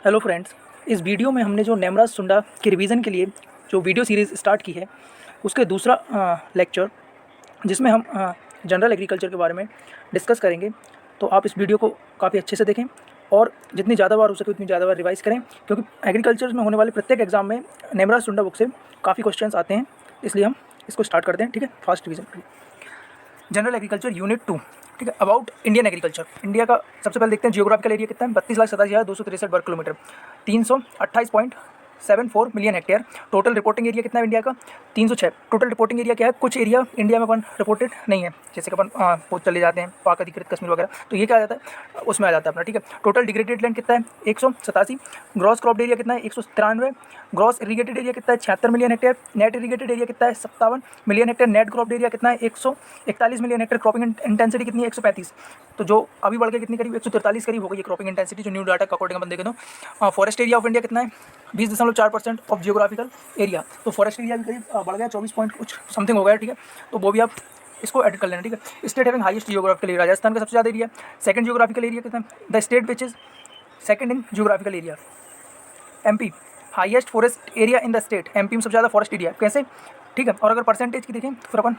Hello friends, इस video में हमने जो नेमराज सुंडा के रिवीजन के लिए जो वीडियो सीरीज़ स्टार्ट की है उसके दूसरा लेक्चर जिसमें हम जनरल एग्रीकल्चर के बारे में डिस्कस करेंगे। तो आप इस वीडियो को काफ़ी अच्छे से देखें और जितनी ज़्यादा बार हो सके उतनी ज़्यादा बार रिवाइज़ करें, क्योंकि एग्रीकल्चर में होने वाले प्रत्येक एग्जाम में नेमराज सुंडा बुक से काफ़ी क्वेश्चंस आते हैं। इसलिए हम इसको स्टार्ट करते हैं। ठीक है, fast revision. General agriculture unit 2, ठीक है, अबाउट इंडियन एग्रीकल्चर। इंडिया का सबसे पहले देखते हैं जियोग्राफिकल एरिया कितना है। 32,87,263 वर्ग kilometre, 328.74 million hectare. Total reporting area कितना है इंडिया का? 306। टोटल रिपोर्टिंग एरिया क्या है? कुछ एरिया इंडिया में अपन रिपोर्टेड नहीं है, जैसे कि अपन पोस्ट चले जाते हैं पाक अधिकृत कश्मीर वगैरह, तो ये क्या आ जाता है, उसमें आ जाता है अपना। ठीक है, टोटल डिग्रेडेड लैंड कितना है? 187। ग्रॉस क्रॉप्ड एरिया कितना है? 193। ग्रॉस इरीगेटेड एरिया कितना है? 76 million hectare. Net irrigated area कितना है? 57 million hectare. Net cropped area कितना है? 141 मिलियन हेक्टेयर। क्रॉपिंग इंटेंसिटी कितनी है? 135। तो जो अभी बढ़ के कितनी करीब 143 करीब हो गई है क्रॉपिंग इंटेंसिटी, जो न्यू डाटा के अकॉर्डिंग अपन देखें तो। फॉरेस्ट एरिया ऑफ इंडिया कितना है? 20.4% ऑफ जियोग्राफिकल एरिया। तो फॉरेस्ट एरिया भी करीब बढ़ गया, 24 पॉइंट कुछ समथिंग हो गया। ठीक है, तो वो भी आप इसको एडिट कर लेना। ठीक है, state having highest geographical area, Rajasthan का सबसे ज़्यादा एरिया। सेकंड जियोग्राफिकल एरिया कितना है? The state which is second in geographical area, MP. Highest forest area in the state, MP में सबसे ज़्यादा फॉरेस्ट एरिया। कैसे? ठीक है, और अगर परसेंटेज की देखें तो फिर अपन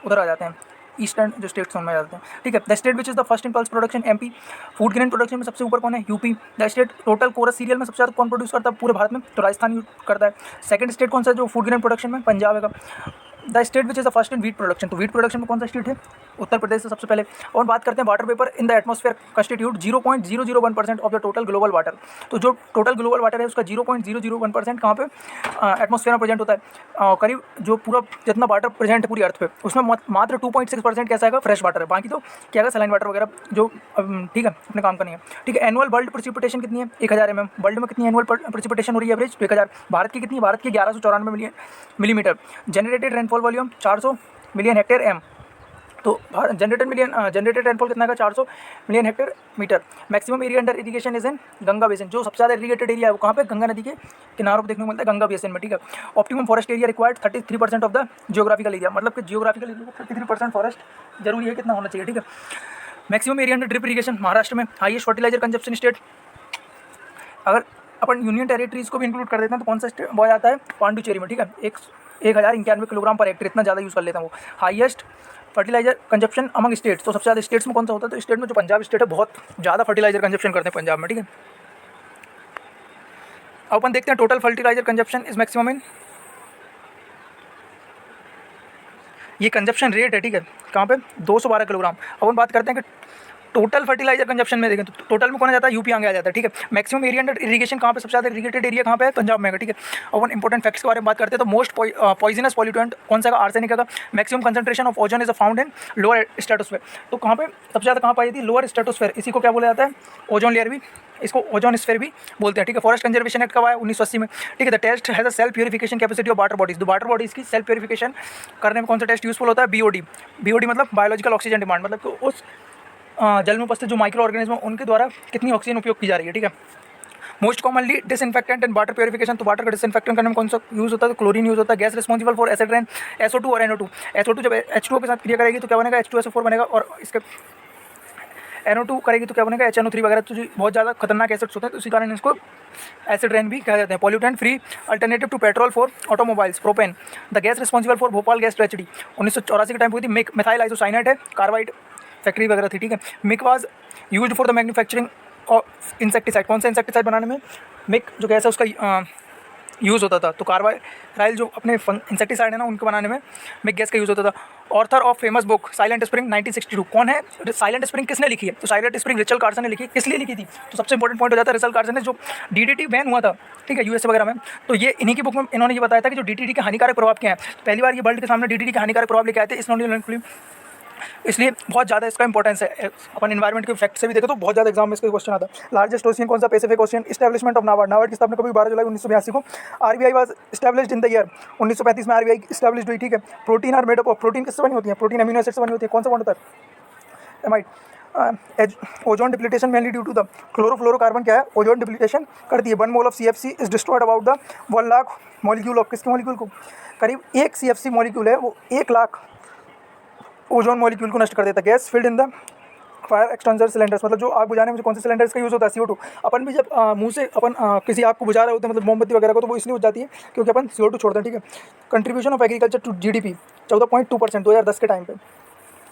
उधर आ जाते हैं, ईस्टर्न जो स्टेट्स में आ जाते हैं। ठीक है, the state which is the first in pulse production, MP. Food grain production में सबसे ऊपर कौन है? UP. The state total coarse cereal में सबसे ज़्यादा कौन प्रोड्यूस करता है पूरे भारत में? तो राजस्थान यूज करता है। सेकंड स्टेट कौन सा है जो फूड ग्रेन प्रोडक्शन में? पंजाब है। The state which is the first in wheat production, तो वीट प्रोडक्शन में कौन सा स्टेट है? उत्तर प्रदेश से सबसे पहले। और बात करते हैं water paper in the atmosphere constitute 0.001% of the total global water. तो जो टोटल ग्लोबल वाटर है उसका 0.001% कहाँ पे एटमॉस्फेयर में प्रेजेंट होता है। करीब जो पूरा जितना वाटर प्रेजेंट है पूरी अर्थ पे, उसमें मात्र 2.6% कैसा है? फ्रेश वाटर है। बाकी तो क्या है, सलाइन वाटर वगैरह जो ठीक है अपने काम का नहीं है। ठीक है, एनुअल वर्ल्ड प्रेसिपिटेशन कितनी है? 1000 mm। वर्ल्ड में कितनी एनुअल प्रेसिपिटेशन हो रही है एवरेज? 1000। भारत की कितनी? भारत की 1194 millimetre. Generated rainfall volume 400 million hectare m. तो जनरेटेड रेनफॉल कितना का? 400 million hectare metre. Maximum area under irrigation is in Ganga basin, जो सबसे ज़्यादा इरीगेटेड एरिया है वो कहाँ पे? गंगा नदी के किनारों पर देखने को मिलता है, गंगा बेसिन में। ठीक है, optimum forest area required 33% of the geographical area, मतलब कि जियोग्राफिकल एरिया को 33% फॉरेस्ट जरूरी है, कितना होना चाहिए। ठीक है, maximum area under drip irrigation Maharashtra में। हाईएस्ट फर्टिलाइजर कंजप्शन स्टेट, अगर अपन यूनियन टेरिटरीज को भी इंक्लूड कर देते हैं तो कौन सा स्टेट बॉय आता है? पांडुचेरी में। ठीक है, 1091 किलोग्राम पर हेक्टेयर, इतना ज़्यादा यूज़ कर लेता है वो। Highest fertiliser consumption among states, तो सबसे ज़्यादा स्टेट्स में कौन सा होता है? तो स्टेट में जो पंजाब स्टेट है बहुत ज़्यादा फर्टिलाइजर कंजप्शन करते हैं पंजाब में। ठीक है, अब अपन देखते हैं total fertiliser consumption is maximum in, ये कंजप्शन रेट है। ठीक है, कहाँ पे? 212 किलोग्राम। अब हम बात करते हैं कि टोटल फर्टिलाइजर कंजप्शन में देखें तो टोटल में कौन आ जाता है? यूपी आगे आ जाता है। ठीक है, मैक्सिमम एरिया अंडर इरीगेशन कहाँ पे? सबसे ज़्यादा इरीगेटेड एरिया कहाँ पे है? पंजाब में है। ठीक है, और इंपॉर्टेंट फैक्ट्स के बारे में बात करते हैं तो मोस्ट पॉइजनस पॉल्यूटेंट कौन सा? आर्सेनिक का। Maximum concentration of ozone is found in lower stratosphere, तो कहाँ पे सबसे ज़्यादा कहाँ पाई जाती है? Lower stratosphere. इसी को क्या बोला जाता है? ओजोन लेयर भी, इसको ओजोन स्फीयर भी बोलते हैं। ठीक है, फॉरेस्ट कंजर्वेशन एक्ट कब आया? 1980 में। ठीक है, the test has a self purification capacity of water bodies, तो वाटर बॉडीज की सेल्फ प्यूरिफिकेशन करने में कौन सा टेस्ट यूजफुल होता है? बीओडी। बीओडी मतलब बायोलॉजिकल ऑक्सीजन डिमांड, मतलब कि उस जल में उपस्थित जो माइक्रो ऑर्गेनिज्म उनके द्वारा कितनी ऑक्सीजन उपयोग की जा रही है। ठीक है, most commonly disinfectant and water purification, तो वाटर का डिसइंफेक्टेंट करने में कौन सा यूज होता है? तो क्लोरीन यूज होता है। Gas responsible for acid rain, SO2 और NO2। SO2 जब H2O के साथ क्रिया करेगी तो क्या बनेगा? H2SO4 बनेगा, और इसके NO2 करेगी तो क्या बनेगा? HNO3 वगैरह। तो जो बहुत ज़्यादा खतरनाक एसिड्स होते हैं तो इसी कारण इसको एसिड रेन भी कहा जाता है। Pollutant free alternative to petrol for automobiles, propane. The gas responsible for Bhopal gas tragedy 1984 के टाइम हुई थी। मिथाइल आइसोसाइनेट है, कार्बाइड फैक्ट्री वगैरह थी। ठीक है, MIC was used for the manufacturing of insecticide, कौन सा इंसेक्टिसाइड बनाने में मिक जो गैस है उसका यूज़ होता था। तो कार्बाइल जो अपने इंसेक्टिसाइड है ना उनको बनाने में मिक गैस का यूज़ होता था। Author of famous book silent spring 1962, कौन है? साइलेंट स्प्रिंग किसने लिखी है? तो साइलेंट स्प्रिंग रिचर्ड कार्सन ने लिखी। किस लिए लिखी थी? तो सबसे इंपॉर्टेंट पॉइंट हो जाता है रिचर्ड कार्सन ने, जो DDT बैन हुआ था, ठीक है, USA वगैरह में, तो ये इन्हीं की बुक में इन्होंने ये बताया था कि जो DDT के हानिकारक प्रभाव क्या है। पहली बार ये वर्ल्ड के सामने DDT के हानिकारक प्रभाव लेके आए थे इस, इसलिए बहुत ज़्यादा इसका इंपॉर्टेंस है। अपन एनवायरमेंट के फैक्ट से भी देखें तो बहुत ज़्यादा एग्जाम में इसका क्वेश्चन आता है। लार्जेस्ट ओशियन कौन सा? Pacific Ocean. Establishment of NABARD, NABARD की स्थापना कभी? 12 जुलाई 1982 को। RBI was established in the year 1935 में RBI एस्टैब्लिश्ड हुई। ठीक है, protein are made up of, protein किससे बनी होती है? प्रोटीन अमीनो एसिड से बनी होती है। कौन सा बॉन्ड होता है? Amide. Ozone depletion mainly due to the chlorofluorocarbon, क्या है? ओजोन डिप्लीटेशन करती है। 1 mole of CFC is destroyed about the 1 lakh molecule of, किसके मॉलिक्यूल को? करीब 1 CFC मॉलिक्यूल है वो 1 लाख ओजोन मॉलिक्यूल को नष्ट कर देता है। Gas field in the fire extinguisher cylinders, मतलब जो आग बुझाने में जो कौन से सिलेंडर्स का यूज़ होता है, CO2। अपन भी जब मुंह से अपन किसी आग को बुझा रहे होते हैं, मतलब मोमबत्ती वगैरह को, तो वो इसलिए बुझ जाती है क्योंकि अपन CO2 छोड़ते हैं, ठीक है। Contribution of agriculture to GDP 14.2% 2010 के टाइम पे,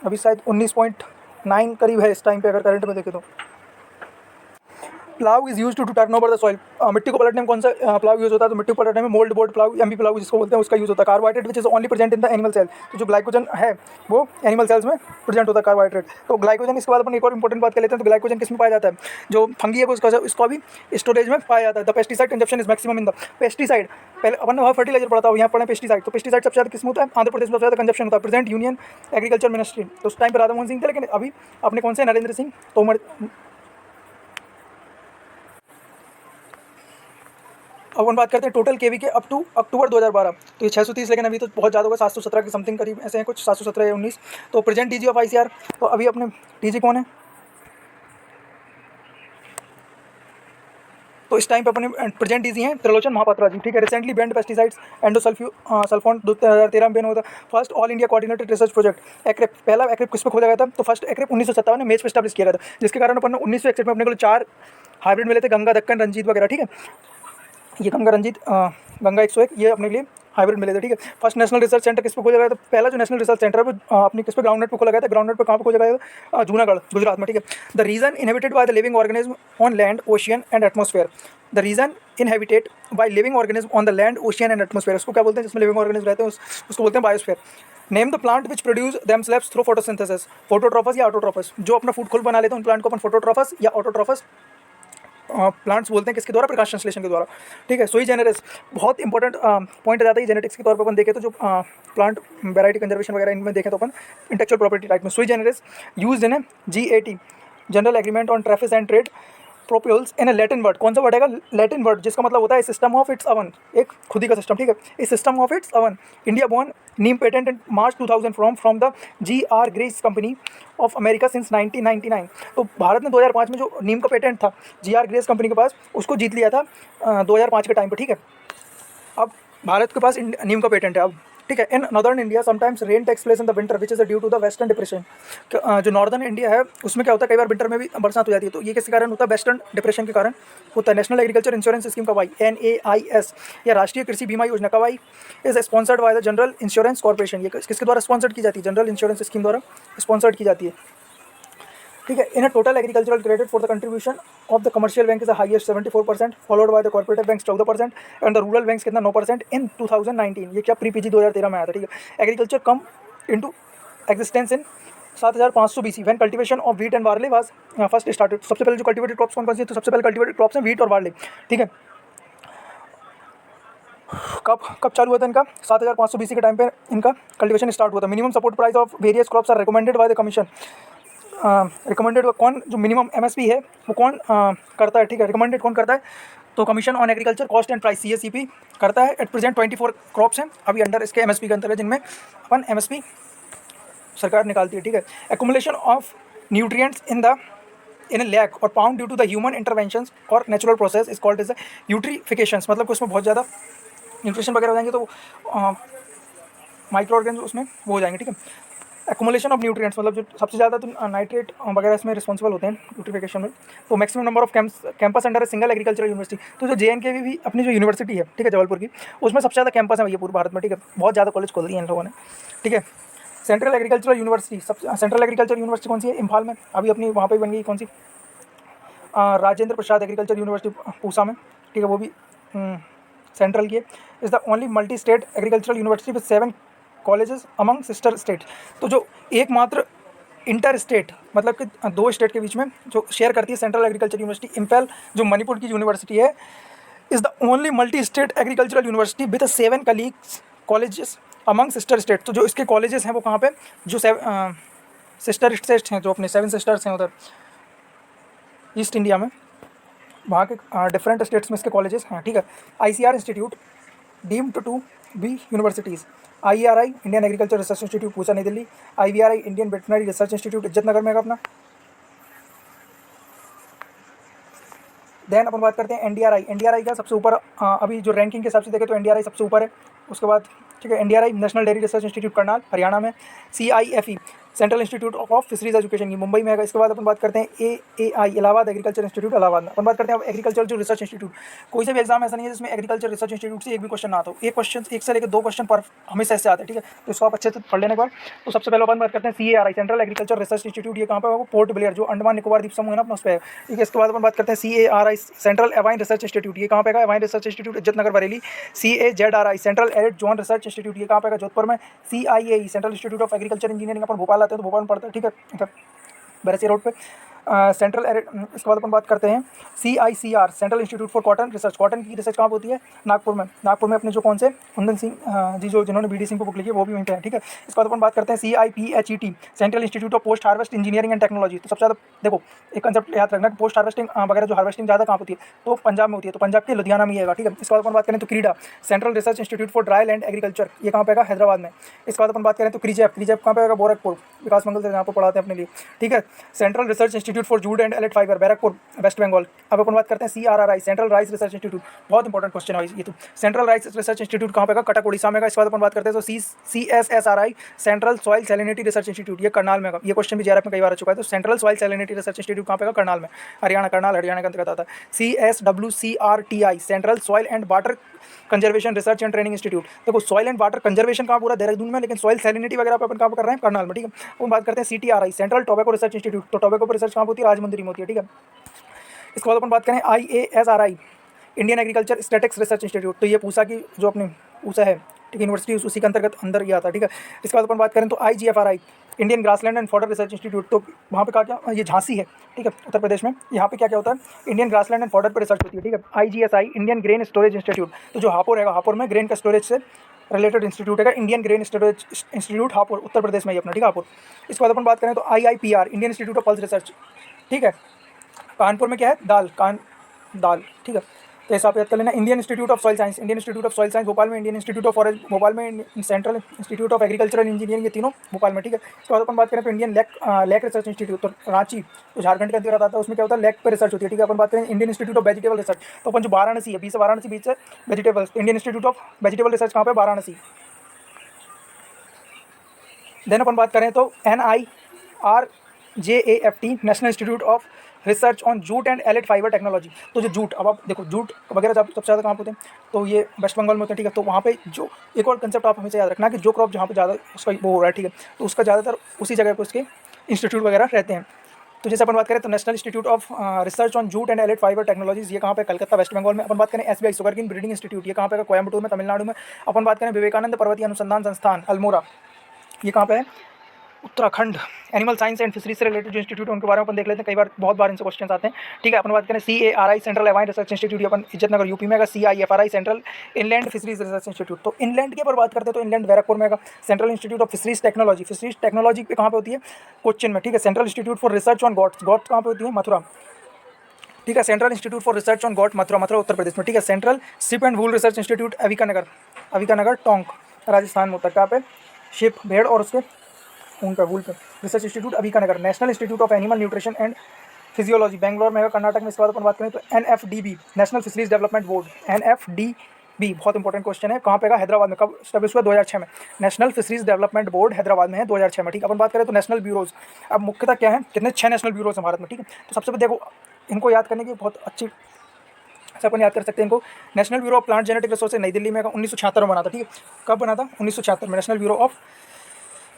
अभी शायद 19.9 करीब है इस टाइम पे अगर करंट में देखें तो। Plough is use to turn over the soil, मिट्टी को पलटने में कौन सा प्लाव यूज होता है, तो मिट्टी को पलटने में mould board plough, MP plough जिसको बोलते हैं, उसका यूज होता है। Carbohydrate which is only present in the animal cell, तो जो ग्लाइकोजन है वो एनिमल सेल्स में प्रेजेंट होता है, कार्बोहाइड्रेट। तो ग्लाइकोजन, इसके बाद अपन एक और इंपॉर्टेंट बात कर लेते हैं, तो ग्लाइकोजन किस में पाया जाता है, जो फंगी है वो इसको भी स्टोरेज में पाया जाता है। The pesticide consumption is maximum in the pesticide, पहले अपन ने फर्टिलाइजर पढ़ा था, यहाँ पढ़े पेस्टिसाइड, तो पेस्टिसाइड सबसे ज़्यादा किस में होता है, आंध्र प्रदेश में सबसे ज़्यादा कंजप्शन होता है। प्रेजेंट यूनियन एग्रीकल्चर मिनिस्ट्री, तो उस टाइम पर राधा मोहन सिंह थे, लेकिन अभी अपने कौन से, नरेंद्र सिंह तोमर। अब अपन बात करते हैं टोटल केवी के अप टू अक्टूबर 2012, तो ये 630, लेकिन अभी तो बहुत ज़्यादा होगा, 717 के समथिंग करीब ऐसे हैं कुछ, 717 या 19। तो प्रेजेंट DG ऑफ ICR, तो अभी अपने DG कौन है, तो इस टाइम पे अपने प्रेजेंट DG हैं त्रिलोचन महापात्रा जी, ठीक है। रिसेंटली बैंड पेस्टिसाइड्स एंडोसल्फोन 2013 में बैन होता। First all India coordinated research project एक्रेप, पहला एक्रेप किस पे खोजा गया था, तो फर्स्ट एक्रेप 1957 में मेज पे स्टैब्लिश किया गया था, जिसके कारण अपन ने 1961 में अपने को 4 हाइब्रिड मिले थे, गंगा, दक्कन, रंजीत वगैरह, ठीक है। ये गंगा रंजीत, गंगा 101, ये अपने लिए हाइब्रिड मिले थे, ठीक है। फर्स्ट नेशनल रिसर्च सेंटर किस पे खोजा गया था, पहला जो नेशनल रिसर्च सेंटर है वो अपनी किस पे, ग्राउंड नेट पे खोला गया था। ग्राउंड नेट पे कहाँ पे खोजा गया था, जूनागढ़, गुजरात में, ठीक है। The region inhabited by the living organism on land, ocean and atmosphere, the region inhabited by living organism on the land, ocean and atmosphere, उसको क्या बोलते हैं, जिसमें लिविंग ऑर्गेनिज्म रहते हैं उसको बोलते हैं biosphere. Name the plant which produce themselves through photosynthesis, phototrophs या ऑटोट्रॉफस, जो अपना फूड खुद बना लेते हैं उन प्लांट को अपन फोटोट्रॉफस या ऑटोट्रॉफस प्लांट्स बोलते हैं, किसके द्वारा, प्रकाश संश्लेषण के द्वारा, ठीक है। सोई जेनेरिस, बहुत इंपॉर्टेंट पॉइंट आ जाता है जेनेटिक्स के तौर पर अपन देखें तो, जो प्लांट वैरायटी कंजर्वेशन वगैरह इनमें देखें तो अपन इंटेलेक्चुअल प्रॉपर्टी राइट में सोई जेनेरिस used in GAT, general agreement on traffic and trade प्रोप्यूल्स इन लैटिन वर्ड, कौन सा वर्ड है, लैटिन वर्ड, जिसका मतलब होता है सिस्टम ऑफ इट्स अवन, एक खुद ही का सिस्टम, ठीक है। इस system of its own, India born neem patent in March 2000 from the GR Grace company of America since 1999। तो भारत ने 2005 में जो नीम का पेटेंट था GR ग्रेस कंपनी के पास, उसको जीत लिया था 2005 के टाइम पर, ठीक है। अब भारत के पास नीम का पेटेंट है अब, ठीक है। In northern India sometimes rain takes place in the winter which is due to the western depression, जो नॉर्दर्न इंडिया है उसमें क्या होता है, कई बार विंटर में भी बरसात हो जाती है, तो ये किसके कारण होता है, वेस्टर्न डिप्रेशन के कारण होता है। नेशनल एग्रीकल्चर इंश्योरेंस स्कीम कब आई, NAIS, या राष्ट्रीय कृषि बीमा योजना कब आई, is sponsored by the general insurance corporation, ये किसके द्वारा स्पॉन्सर्ड की जाती है, जनरल इंश्योरेंस स्कीम द्वारा स्पॉन्सर्ड की जाती है, ठीक है। In a total agricultural credit for the contribution of the commercial bank is the highest 74%, followed by the corporative banks 14% and the rural banks कितना 9% इन 2019। ये क्या प्री PG 2013 में आया था, ठीक है। Agriculture come into existence in 7500 BC when cultivation of wheat and barley was first started. सबसे पहले जो कल्टीवेटेड क्रॉप्स कौन सी है, तो सबसे पहले कल्टीवेटेड क्रॉप्स हैं व्हीट और बार्ले, ठीक है। कब चालू हुआ था इनका, 7500 BC के टाइम पे इनका कल्टीवेशन स्टार्ट हुआ था। Minimum support price of various crops are recommended by the commission, recommended कौन, जो मिनिमम MSP है वो कौन करता है, ठीक है। रिकमेंडेड कौन करता है, तो commission on agriculture cost and price CACP करता है। एट प्रेजेंट 24 क्रॉप्स हैं अभी अंडर इसके MSP के अंतर है, जिनमें अपन MSP सरकार निकालती है, ठीक है। Accumulation of nutrients in lake और pond due to the human interventions और natural process is called as eutrophications, मतलब कि उसमें बहुत ज़्यादा न्यूट्रिशन वगैरह हो जाएंगे तो माइक्रो ऑर्गेनिज्म उसमें वो हो जाएंगे, ठीक है। एक्युमुलेशन ऑफ न्यूट्रिएंट्स, मतलब जो सबसे ज़्यादा तो नाइट्रेट वगैरह इसमें रिस्पॉन्सिबल होते हैं यूट्रीफिकेशन में। तो maximum number off campus under single agricultural university, तो जो JNK भी अपनी जो यूनिवर्सिटी है, ठीक है, जबलपुर की, उसमें सबसे ज़्यादा कैंपस है भैया पूरे भारत में, ठीक है। बहुत ज़्यादा कॉलेज खोल दिए इन लोगों ने, ठीक है। Central agricultural university, central agriculture university कौन सी है, इम्फाल में, अभी अपनी वहाँ पर बन गई कौन सी, राजेंद्र प्रसाद एग्रीकल्चर यूनिवर्सिटी पूसा में, ठीक है, वो भी सेंट्रल की है। Is the only multi state agricultural university with 7 colleges among sister state, तो जो एकमात्र इंटर स्टेट, मतलब कि 2 स्टेट के बीच में जो शेयर करती है सेंट्रल एग्रीकल्चर यूनिवर्सिटी, इम्फाल जो मणिपुर की यूनिवर्सिटी है, is the only multi state agricultural university with 7 colleagues colleges among sister state. तो जो इसके कॉलेजेस हैं वो कहाँ पे, जो सिस्टर स्टेट्स हैं, जो अपने 7 सिस्टर्स हैं उधर ईस्ट इंडिया में, वहाँ के डिफरेंट स्टेट्स में इसके कॉलेजेस हैं, ठीक है। ICR institute deemed to be universities, IERI Indian agriculture research institute Pusa नई Delhi, IVRI Indian veterinary research institute Izzatnagar में है अपना। देन अपन बात करते हैं NDRI का सबसे ऊपर, अभी जो रैंकिंग के हिसाब से देखें तो NDRI सबसे ऊपर है। उसके बाद, ठीक है, NDRI national dairy research institute Karnal Haryana में। CIFE central institute of fisheries education, ये मुंबई में है। इसके बाद अपन बात करते हैं AAI, Allahabad agriculture institute Allahabad में। अपन बात करते हैं अब एग्रीकल्चर जो रिसर्च इंस्टीट्यूट, कोई से भी एग्जाम ऐसा नहीं है जिसमें एग्रीकल्चर रिसर्च इंस्टीट्यूट से एक भी क्वेश्चन ना आता हो। एक क्वेश्चन, एक से लेकर 2 क्वेश्चन पर हमेशा ऐसे आते हैं, ठीक है। तो इसको आप अच्छे से पढ़ लेने के बाद, तो सबसे पहले अपन बात करते हैं CARI, central agriculture research institute, ये कहाँ पे है? पोर्ट ब्लेयर, जो अंडमान निकोबार द्वीप समूह है ना अपना, उस पे है, ठीक है। इसके बाद अपन बात करते हैं CARI, central avian research institute, ये कहाँ पे है? Avian research institute, Izzatnagar Bareilly. CAZRI, central arid zone research institute, ये कहाँ पे है? जोधपुर में। CIAE, central institute of agriculture engineering, अपन भोपाल आते हैं तो भोपाल में पढ़ते हैं, ठीक है, बरसी रोड पे। सेंट्रल एरिड, इसके बाद अपन बात करते हैं CICR, central institute for cotton research, cotton की रिसर्च कहाँ होती है? नागपुर में। नागपुर में अपने जो कौन से कुंदन सिंह जी, जो जिन्होंने BD सिंह को बुक लिखी है, वो भी वहीं पे है, ठीक है। इसके बाद अपन बात करते हैं CIPHET, central institute of post harvest engineering and technology. तो सबसे ज़्यादा देखो एक कंसेप्ट याद रखना कि पोस्ट हार्वेस्टिंग वगैरह जो हार्वेस्टिंग ज़्यादा कहाँ होती है? तो पंजाब में होती है, तो पंजाब के लुधियाना में आएगा, ठीक है। इसके बाद अपन बात करें तो क्रीडा, central research institute for dry land agriculture, ये कहाँ पे है? हैदराबाद में। इसके बाद अपन बात करें तो क्रीजैप, क्रीजैप कहाँ पे है? गोरखपुर, विकास मंगल से यहाँ पर पढ़ाते हैं अपने लिए, ठीक है। Central research institute for jute and allied fibre, Barrackpore, West Bengal. अब अपन बात करते हैं CRRI, central rice research institute, बहुत इंपॉर्टेंट क्वेश्चन है ये तो। सेंट्रल राइस रिसर्च इंस्टीट्यूट कहाँ पे है? कटक, उड़ीसा में। इसके बाद अपन बात करते हैं तो CSSRI, central soil salinity research institute, ये करनाल में। ये क्वेश्चन भी JRF में कई बार आ चुका है। तो central soil salinity research institute कहाँ पे है? करनाल में, हरियाणा, करनाल हरियाणा के अंतर्गत आता है। CSWCRTI, central soil and water conservation research and training institute. देखो सॉइल एंड वाटर कंजर्वेशन कहाँ? पूरा देहरादून में, लेकिन सॉइल सैलिनिटी वगैरह पे अपन कहाँ पर कर रहे हैं? करनाल में, ठीक है। वो बात करते हैं CTRI, central tobacco research institute, तो टोबैको पर रिसर्च कहाँ होती है? राजमुंदरी में होती है, ठीक है। इसके बाद अपन बात करें IASRI, Indian agriculture statics research institute, तो ये पूसा की जो अपनी पूसा है, ठीक है, यूनिवर्सिटी उसी के अंतर्गत अंदर ही आता है, ठीक है। इसके बाद अपन बात करें तो IGFRI, Indian grassland and fodder research institute, तो वहाँ पे क्या, ये झांसी है, ठीक है, उत्तर प्रदेश में। यहाँ पे क्या क्या होता है? इंडियन ग्रासलैंड एंड फॉडर पर रिसर्च होती है, ठीक है। IGSI, Indian grain storage institute, तो जो हापुड़ है, हापुड़ में ग्रेन का स्टोरेज से रिलेटेड इंस्टीट्यूट है, Indian grain storage institute, Hapur, Uttar Pradesh में ही अपना, ठीक है, हापुड़। इसके बाद अपन बात करें तो IIPR, Indian institute of pulse research, ठीक है, कानपुर में क्या है? दाल, ठीक है। तो ऐसा आप याद कर लेना। Indian institute of soil science, Indian institute of soil science Bhopal में, Indian institute of forest Bhopal में, central institute of agricultural engineering, ये तीनों भोपाल में, ठीक है। इसके बाद अपन बात करें तो इंडियन लैक रिसर्च इंस्टीट्यूट, तो रांची, तो झारखंड के अंतर्गत आता है, उसमें क्या होता है? लैक पर रिसर्च होती है, ठीक है। अपन बात करें Indian institute of vegetable research, तो अपन जो वाराणसी है, 20 से वाराणसी बीच से vegetables, Indian institute of vegetable research कहाँ पे? वाराणसी। देन अपन बात करें तो NIRJAFT, national institute of research on jute and allied fibre technology, तो जो जूट, अब आप देखो जूट वगैरह सबसे ज़्यादा कहाँ पे होते हैं? तो ये वेस्ट बंगाल में होते हैं, ठीक है। तो वहाँ पे जो एक और कंसेप्ट आप हमेशा याद रखना कि जो क्रॉप जहाँ पे ज़्यादा उसका वो हो रहा है, ठीक है, तो उसका ज़्यादातर उसी जगह पर उसके इंस्टीट्यूट वगैरह रहते हैं। तो जैसे अपन बात करें तो national institute of research on jute and allied fibre technologies, ये कहाँ पे? कलकत्ता, वेस्ट बंगाल में। अपन बात करें SBI सुगरकेन ब्रीडिंग इंस्टीट्यूट, ये कहाँ पे? कोयम्बटूर में, तमिलनाडु में। अपन बात करें विवेकानंद पर्वतीय अनुसंधान संस्थान अल्मोड़ा, ये कहाँ पे है? Uttarakhand. Animal science and fisheries से रिलेटेड जो इंस्टीट्यूट है उनके बारे में अपन देख लेते हैं, कई बार बहुत बार इनसे क्वेश्चन आते हैं, ठीक है। अपन बात करें CARI, central avian research institute, अपन इज्जत नगर यूपी में आएगा। CIFRI, central inland fisheries research institute, तो इनलैंड के पर बात करते हैं तो इनलैंड बैरकपुर में आएगा। Central institute of fisheries technology पे कहाँ पे होती है? कोच्चिन में, ठीक है। Central institute for research on goats कहाँ पे होती है? मथुरा, ठीक है। Central institute for research on goat, Mathura Uttar Pradesh में, ठीक है। Central sheep and wool research institute Avikanagar Tonk, Rajasthan में होता है। कहाँ पे? शिप, भेड़ और उसके ऊन पे, वूल पे research institute Avikanagar. National institute of animal nutrition and physiology, Bangalore में है, कर्नाटक में। इसके बाद अपन बात करें तो NFDB, national fisheries development board, NFDB, बहुत इंपॉर्टेंट क्वेश्चन है, कहाँ पे? हैदराबाद में। कब स्टैब्लिश हुआ? 2006 में। National fisheries development board Hyderabad में है, 2006 में, ठीक है। अपन बात करें तो नेशनल ब्यूरोज, अब मुख्यतः क्या है? कितने? 6 नेशनल ब्यूरोज हैं भारत में, ठीक है। तो सबसे पहले देखो इनको याद करने की बहुत अच्छी से अपन याद कर सकते हैं इनको। National bureau of plant genetic resources नई दिल्ली में 1976 में बना था, ठीक है। कब बना था? 1976 में, national bureau of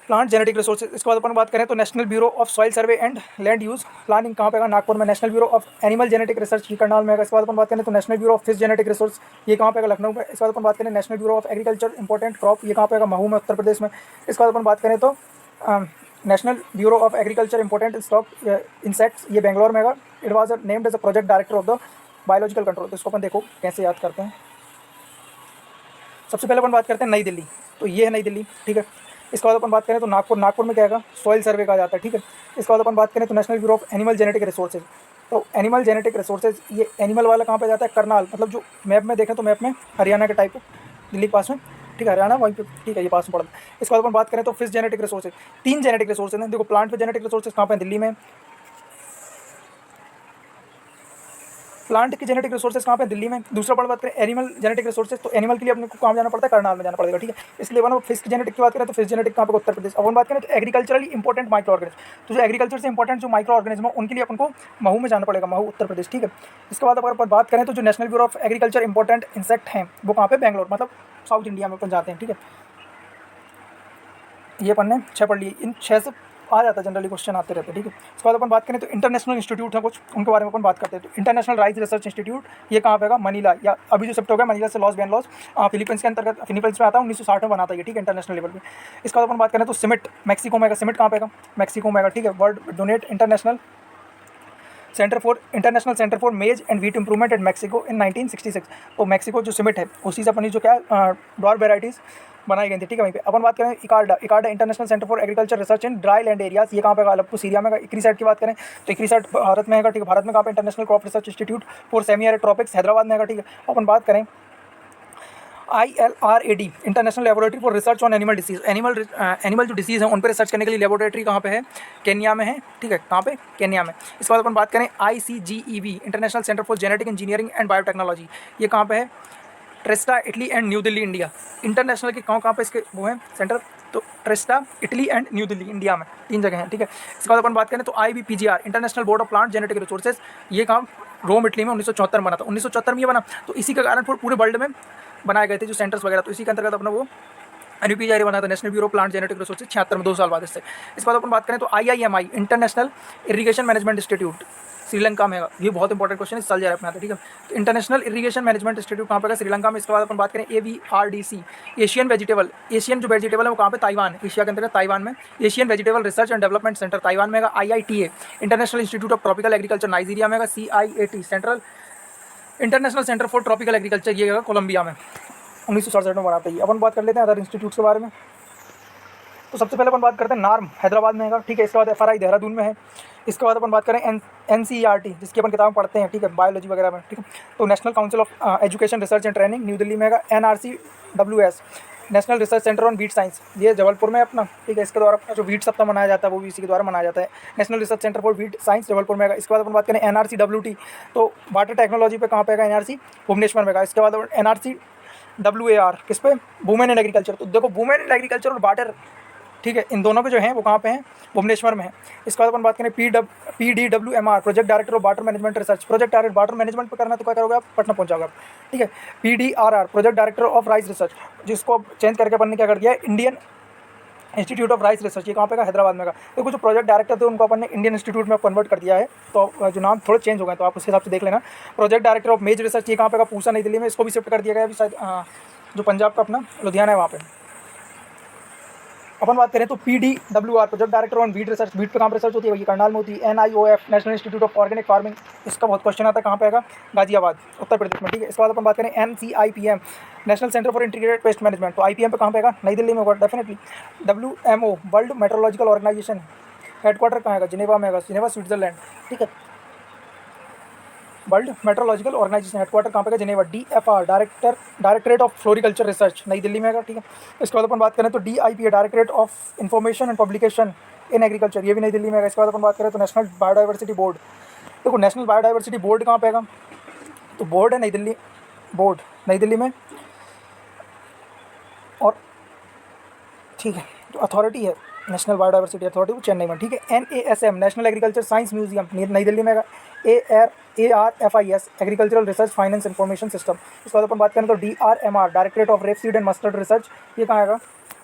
plant genetic resources. इसके बाद अपन बात करें तो national bureau of soil survey and land use planning कहाँ पे है? नागपुर में। National bureau of animal genetic research Karnal में है। इसके बाद अपन बात करें तो national bureau of fish genetic resource, ये कहाँ पे है? लखनऊ में। इसके बाद अपन बात करें national bureau of agriculture important crop, ये कहाँ पे है? महू में, उत्तर प्रदेश में। इसके बाद अपन बात करें तो national bureau of agriculture important stock insects, ये बेंगलोर में है। It was named as a project director of the biological control. तो इसको अपन देखो कैसे याद करते हैं। सबसे पहले अपन बात करते हैं नई दिल्ली, तो ये है नई दिल्ली, ठीक है। इसके बाद अपन बात करें तो नागपुर में क्या है? सॉइल सर्वे कहा जाता है, ठीक है। इसके बाद अपन बात करें तो national bureau of animal genetic resources, तो एनिमल जेनेटिक रिसोर्सेज, ये एनिमल वाला कहाँ पे जाता है? करनाल, मतलब जो मैप में देखें तो मैप में हरियाणा के टाइप दिल्ली के पास में, ठीक है, हरियाणा वहीं पे, ठीक है, ये पास में पड़ता है। इसके बाद अपन बात करें तो fish genetic resources, 3 genetic resources हैं। देखो प्लांट पे जेनेटिक रिसोर्सेज कहाँ पे? दिल्ली में। प्लांट की जेनेटिक रिसोर्सेज कहाँ पे, दिल्ली में। दूसरा पॉइंट बात करें एनिमल जेनेटिक रिसोर्सेज, तो एनिमल के लिए अपने को कहाँ जाना पड़ता है, करनाल में जाना पड़ेगा, ठीक है। इसलिए वन फिश की जेनेटिक की बात करें तो फिश जेनेटिक कहाँ पे, उत्तर प्रदेश। अपन बात करें तो एग्रीकल्चरली इंपॉर्टेंट माइक्रो ऑर्गेनिज्म, तो जो एग्रीकल्चर से इंपॉर्टेंट जो माइक्रो ऑर्गेनिज्म है उनके लिए अपन को महू में जाना पड़ेगा, महू उत्तर प्रदेश, ठीक है। इसके बाद अगर अपन बात करें तो जो national bureau of agriculture important insect हैं वो कहाँ पे, बैंगलोर, मतलब साउथ इंडिया में अपन जाते हैं, ठीक है। ये अपन ने 6 पढ़ लिए, इन 6 से आ जाता है, जनरली क्वेश्चन आते रहते हैं, ठीक है। इसके बाद अपन बात करें तो इंटरनेशनल इंस्टीट्यूट है कुछ, उनके बारे में अपन बात करते हैं। तो इंटरनेशनल राइस रिसर्च इंस्टीट्यूट ये कहाँ पे होगा, मनीला, या अभी जो शिफ्ट हो गया मनीला से लॉस वेगास, फिलीपींस के अंतर्गत, फिलीपींस में आता है, 1960 में बनाता है, ठीक है, इंटरनेशनल लेवल पे। इसके बाद अपन बात करें तो सिमिट मैक्सिको में, सिमिट कहाँ पे, मैक्सिको में, ठीक है। World donate international centre for maize and wheat improvement at Mexico in 1966। तो मैक्सिको जो सिमिट है उसी से अपनी जो क्या डॉर वेराइटीज़ बनाई गई थी, ठीक है। वहीं पे अपन बात करें ICARDA international centre for agriculture research in dry land areas, ये कहाँ पे, अलेप्पो सीरिया में। इक्रीसैट की बात करें तो इक्रीसैट भारत में है, ठीक है। भारत में कहाँ पे, international crop research institute for semi arid tropics Hyderabad में है, ठीक है। अपन बात करें ILRAD international laboratory for research on animal disease, animal जो डिसीज़ है उन पर रिसर्च करने के लिए लेबोरेटरी कहाँ पे है, केन्या में है, ठीक है। कहाँ पे, केन्या में। इसके बाद अपन बात करें ICGEB international centre for genetic engineering and biotechnology, ये कहाँ पे है, Trieste Italy and new Delhi India. International के कहाँ पे इसके वो हैं सेंटर, तो Trieste Italy and new Delhi India में, 3 जगह हैं, ठीक है। इसके बाद अपन बात करें तो IBPGR international board of plant genetic resources, ये काम रोम इटली में 1974 बना था, 1974 में ये बना। तो इसी के कारण पूरे वर्ल्ड में बनाए गए थे जो सेंटर्स वगैरह, तो इसी के अंतर्गत अपना वो NBPGR बना था, national bureau plant genetic resources, 76 में, 2 साल बाद इससे। इसके बाद अपन बात करें तो IIMI international irrigation management institute Sri Lanka में है, ये बहुत इंपॉर्टेंट क्वेश्चन है, चल जा रहा है अपने यहाँ, ठीक है। तो इंटरनेशनल इरीगेशन मैनेजमेंट इंस्टीट्यूट कहाँ पे, श्रीलंका में। इसके बाद अपन बात करें AVRDC एशियन जो वेजिटेबल है वो कहाँ पे, ताइवान, एशिया के अंतर्गत ताइवान में। Asian vegetable research and development centre Taiwan में। IITA international institute of tropical agriculture Nigeria में। CIAT central international centre for tropical agriculture, ये कोलंबिया में, 1967 में बनाता है। अपन बात कर लेते हैं अदर इंस्टीट्यूट्स के बारे में। तो सबसे पहले अपन बात करते हैं नार्म हैदराबाद में है, ठीक है। इसके बाद FRI देहरादून में है। इसके बाद अपन बात करें NCERT जिसकी अपन किताब पढ़ते हैं, ठीक है, बायोलॉजी वगैरह में, ठीक है। तो national council of education research and training new Delhi में है। NRCWS national research centre on wheat science, ये जबलपुर में अपना, ठीक है। इसके द्वारा अपना जो वीट सप्ताह मनाया जाता है वो भी इसी के द्वारा मनाया जाता है, national research centre for wheat science Jabalpur में है। इसके बाद अपन बात करें NRCWT, तो वाटर टेक्नोलॉजी पे कहाँ पे है, NRC भुवनेश्वर में है। इसके बाद NRCWAR किस पे, वुमेन एंड एग्रीकल्चर। तो देखो वुमेन एंड एग्रीकल्चर और वाटर, ठीक है, इन दोनों के जो हैं वो कहाँ पे हैं, भुवनेश्वर में है। इसके बाद अपन बात करें PDWMR project director of water management research, project director water management पे करना तो क्या करोगे आप, पटना पहुँच जाओगे आप, ठीक है। PDRR project director of rice research, जिसको चेंज करके अपन ने क्या कर दिया है, Indian institute of rice research, ये कहाँ पे का, हैदराबाद में का। तो कुछ प्रोजेक्ट डायरेक्टर थे उनको अपन ने इंडियन इंस्टीट्यूट में कन्वर्ट कर दिया है, तो जो नाम थोड़े चेंज हो गए, तो आप उसके हिसाब से देख लेना। प्रोजेक्ट डायरेक्टर ऑफ मेज रिसर्च, ये कहाँ पे का, पूसा नई दिल्ली में, इसको भी शिफ्ट कर दिया गया अभी शायद जो पंजाब का अपना लुधियाना है वहाँ पे। अपन बात करें तो PDWR project director on wheat research, wheat पे कहाँ रिसर्च होती है, वही करनाल में होती है। NIOF national institute of organic farming, इसका बहुत क्वेश्चन आता है, कहाँ पे आएगा, गाजियाबाद उत्तर प्रदेश में, ठीक है। इसके बाद अपन बात करें NCIPM national centre for integrated pest management, तो IPM पे कहाँ पे आएगा, नई दिल्ली में होगा definitely. WMO world meteorological organisation headquarter कहाँ आएगा, जिनेवा में आएगा, जिनेवा स्विट्जरलैंड, ठीक है। वर्ल्ड मेट्रोलॉजिकल ऑर्गेनाइजेशन हेडक्वार्टर कहाँ पे है, Geneva. DFR directorate of floriculture research नई दिल्ली में है, ठीक है। इसके बाद अपन बात करें तो DIPA directorate of information and publication in agriculture, ये भी नई दिल्ली में है। इसके बाद अपन बात करें तो नेशनल बायोडाइवर्सिटी बोर्ड, देखो नेशनल बायोडाइवर्सिटी बोर्ड कहाँ पे है, तो बोर्ड है नई दिल्ली, बोर्ड नई दिल्ली में, और ठीक है जो अथॉरिटी है नेशनल बायोडाइवर्सिटी अथॉरिटी वो चेन्नई में, ठीक है। NASM national agriculture science museum नई दिल्ली में है। ARFIS agricultural research finance information system. इसके बाद अपन बात करें तो DRMR directorate of rapeseed and mustard research, ये कहाँ आएगा,